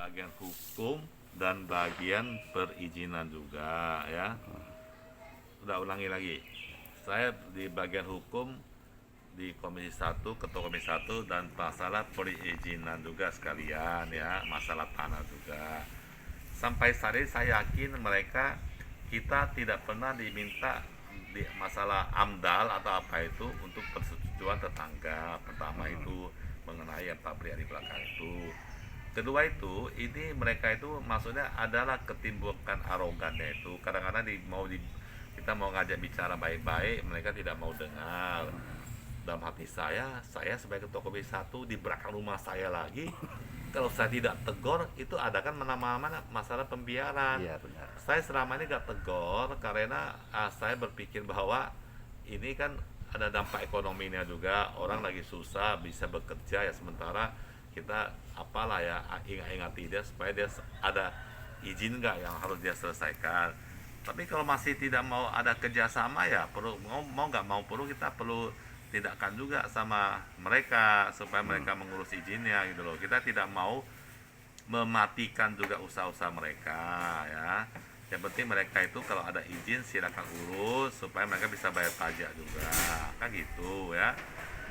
bagian hukum dan bagian perizinan juga ya. Udah ulangi lagi. Saya di bagian hukum di Komisi 1, Ketua Komisi 1 dan masalah perizinan juga sekalian ya, masalah tanah juga. Sampai saat ini saya yakin kita tidak pernah diminta di masalah AMDAL atau apa itu untuk persetujuan tetangga. Pertama itu mengenai yang pabrik di belakang itu. Kedua itu, ini mereka itu maksudnya adalah ketimbukan arogannya itu. Kadang-kadang kita mau ngajak bicara baik-baik, mereka tidak mau dengar. Dalam hati saya sebagai ketua komisi 1 di belakang rumah saya lagi, kalau saya tidak tegur, itu ada kan mana-mana masalah pembiaran. Iya, benar. Saya selama ini gak tegur karena saya berpikir bahwa ini kan ada dampak ekonominya juga, orang lagi susah bisa bekerja ya, sementara kita apalah ya, ingat-ingati dia supaya dia ada izin nggak yang harus dia selesaikan. Tapi kalau masih tidak mau ada kerjasama ya perlu mau nggak mau kita perlu tindakan juga sama mereka supaya mereka mengurus izinnya gitu loh. Kita tidak mau mematikan juga usaha-usaha mereka ya. Yang penting mereka itu kalau ada izin silakan urus supaya mereka bisa bayar pajak juga kan gitu ya.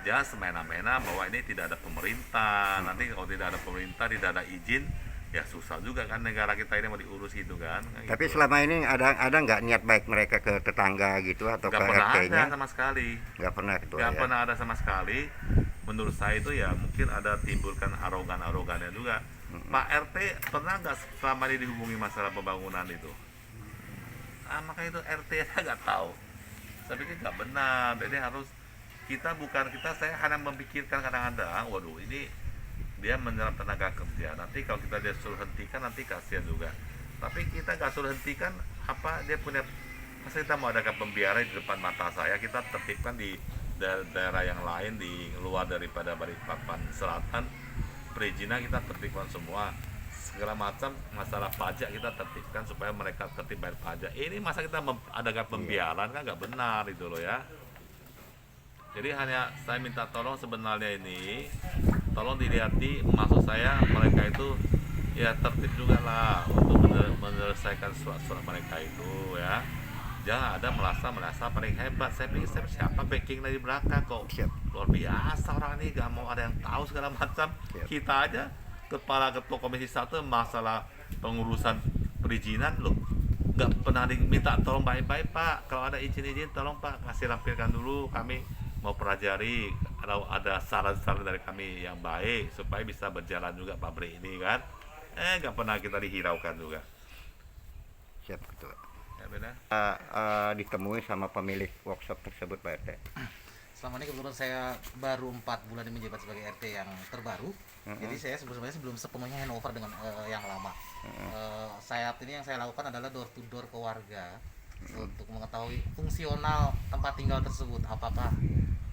Jangan semena-mena bahwa ini tidak ada pemerintah. Nanti kalau tidak ada pemerintah, tidak ada izin, ya susah juga kan negara kita ini mau diurus gitu kan. Tapi Gitu. selama ini ada nggak niat baik mereka ke tetangga gitu atau Gak ke pernah RT-nya? ada sama sekali. Nggak pernah ketua Gak ya. pernah ada sama sekali. Menurut saya itu ya mungkin ada timbulkan arogannya juga. Pak RT pernah nggak selama ini dihubungi masalah pembangunan itu? Makanya itu RT saya nggak tahu. Saya pikir nggak benar. Jadi harus saya hanya memikirkan kadang-kadang, waduh ini dia menyerap tenaga kerja. Nanti kalau dia suruh hentikan nanti kasihan juga. Tapi kita nggak suruh hentikan, apa dia punya, masa kita mau adakan pembiaran di depan mata saya, kita tertibkan di daerah yang lain di luar daripada Balikpapan Selatan, perizinan kita tertibkan semua, segala macam masalah pajak kita tertibkan supaya mereka tertib bayar pajak. Ini masa kita adakan pembiaran kan nggak benar itu loh ya. Jadi hanya saya minta tolong sebenarnya ini, tolong dilihati, maksud saya mereka itu ya tertib juga lah untuk menyelesaikan surat-surat mereka itu ya. Jangan ada merasa paling hebat. Saya pikir siapa backing dari belakang kok. Siap. Luar biasa orang ini, gak mau ada yang tahu segala macam. Siap. Kita aja kepala ketua komisi 1 masalah pengurusan perizinan loh, nggak pernah diminta tolong baik-baik Pak, kalau ada izin tolong Pak kasih lampirkan dulu, kami mau pelajari, kalau ada saran-saran dari kami yang baik supaya bisa berjalan juga pabrik ini kan. Nggak pernah kita dihiraukan juga Siap ketua. ya benar. Ditemui sama pemilik workshop tersebut Pak RT. Selama ini kebetulan saya baru 4 bulan menjabat sebagai RT yang terbaru. Jadi saya sebenarnya belum sepenuhnya handover dengan yang lama. Saat ini yang saya lakukan adalah door to door ke warga untuk mengetahui fungsional tempat tinggal tersebut, apakah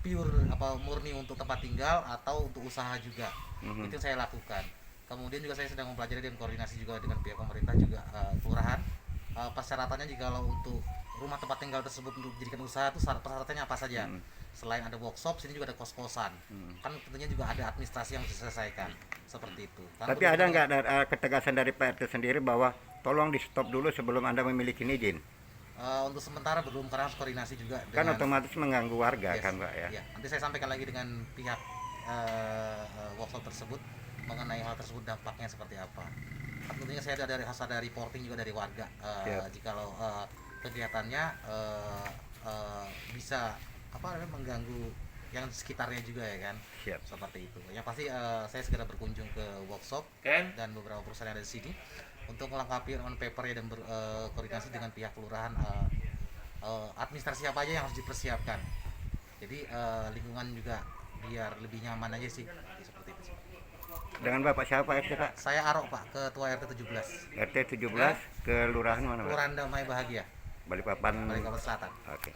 pure murni untuk tempat tinggal atau untuk usaha juga. Itu yang saya lakukan. Kemudian juga saya sedang mempelajari dan koordinasi juga dengan pihak pemerintah juga kelurahan. Persyaratannya jika untuk rumah tempat tinggal tersebut untuk dijadikan usaha itu persyaratannya apa saja. Selain ada workshop, sini juga ada kos-kosan. Kan tentunya juga ada administrasi yang harus diselesaikan. Seperti itu. Tapi ada nggak ketegasan dari Pak RT sendiri bahwa tolong di stop dulu sebelum Anda memiliki izin? Untuk sementara belum, karena harus koordinasi juga Kan dengan, otomatis mengganggu warga yes, kan Pak ya. iya. Nanti saya sampaikan lagi dengan pihak workshop tersebut mengenai hal tersebut dampaknya seperti apa. Tentunya saya harus ada reporting juga dari warga jikalau kegiatannya bisa mengganggu yang sekitarnya juga ya kan. Siap. Seperti itu. Yang pasti saya segera berkunjung ke workshop dan beberapa perusahaan yang ada di sini untuk melengkapi on paper dan berkoordinasi dengan pihak kelurahan administrasi apa aja yang harus dipersiapkan. Jadi lingkungan juga biar lebih nyaman aja sih. Seperti itu. Dengan Bapak siapa RT Pak? Saya Arok Pak, ketua RT 17. RT 17 kelurahan mana Pak? Kelurahan Damai Bahagia, Balikpapan. Balikpapan Selatan. Oke.